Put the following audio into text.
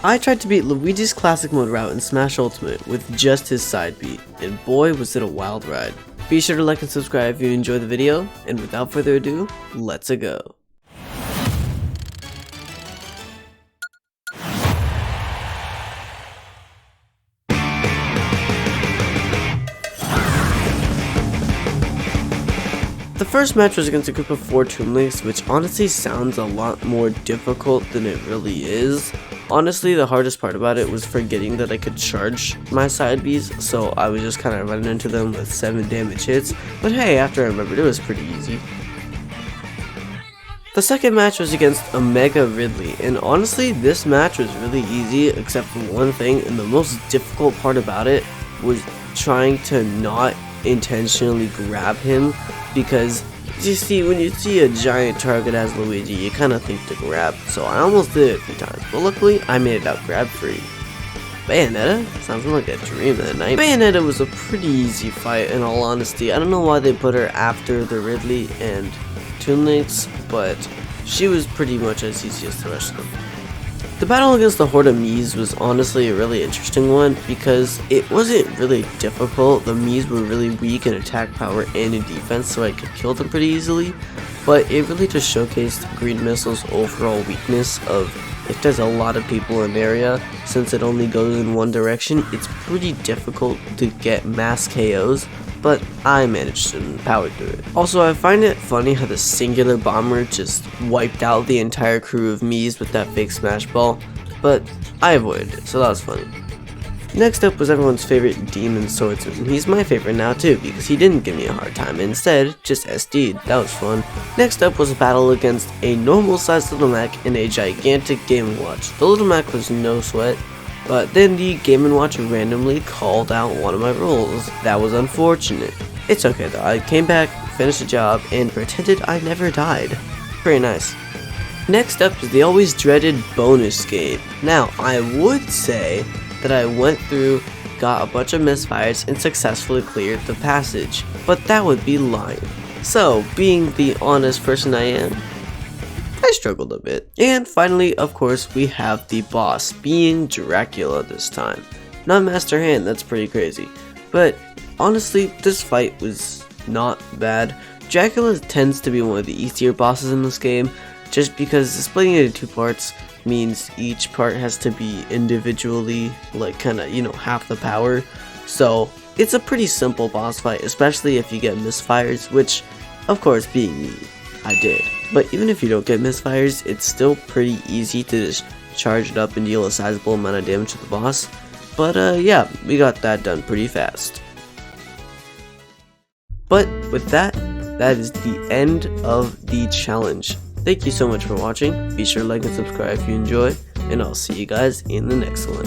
I tried to beat Luigi's classic mode route in Smash Ultimate with just his side beat, and boy was it a wild ride. Be sure to like and subscribe if you enjoyed the video, and without further ado, let's go. The first match was against a group of 4 Toon Links, which honestly sounds a lot more difficult than it really is. Honestly, the hardest part about it was forgetting that I could charge my side Bs, so I was just kind of running into them with 7 damage hits, but hey, after I remembered, it was pretty easy. The second match was against Omega Ridley, and honestly, this match was really easy except for one thing, and the most difficult part about it was trying to not intentionally grab him, because you see, when you see a giant target as Luigi, you kind of think to grab, so I almost did it a few times, but luckily I made it out grab free. Bayonetta? Sounds like a dream that night. Bayonetta was a pretty easy fight, in all honesty. I don't know why they put her after the Ridley and Toon Links, but she was pretty much as easy as the rest of them. The battle against the Horde of Miis was honestly a really interesting one because it wasn't really difficult. The Miis were really weak in attack power and in defense, so I could kill them pretty easily, but it really just showcased Green Missile's overall weakness of if there's a lot of people in an area, since it only goes in one direction, it's pretty difficult to get mass KOs, but I managed to power through it. Also, I find it funny how the singular bomber just wiped out the entire crew of Miis with that fake smash ball, but I avoided it, so that was funny. Next up was everyone's favorite Demon Swordsman. He's my favorite now too, because he didn't give me a hard time, instead, just SD'd. That was fun. Next up was a battle against a normal sized Little Mac and a gigantic Game & Watch. The Little Mac was no sweat, but then the Game & Watch randomly called out one of my rolls. That was unfortunate. It's okay though, I came back, finished the job, and pretended I never died. Very nice. Next up is the always dreaded bonus game. Now, I would say that I went through, got a bunch of misfires, and successfully cleared the passage, but that would be lying. So, being the honest person I am, I struggled a bit. And finally, of course, we have the boss, being Dracula this time. Not Master Hand, that's pretty crazy. But honestly, this fight was not bad. Dracula tends to be one of the easier bosses in this game, just because splitting it into 2 parts means each part has to be individually, like, kind of, half the power. So, it's a pretty simple boss fight, especially if you get misfires, which, of course, being me, I did. But even if you don't get misfires, it's still pretty easy to just charge it up and deal a sizable amount of damage to the boss. But yeah, we got that done pretty fast. But with that, that is the end of the challenge. Thank you so much for watching. Be sure to like and subscribe if you enjoy, and I'll see you guys in the next one.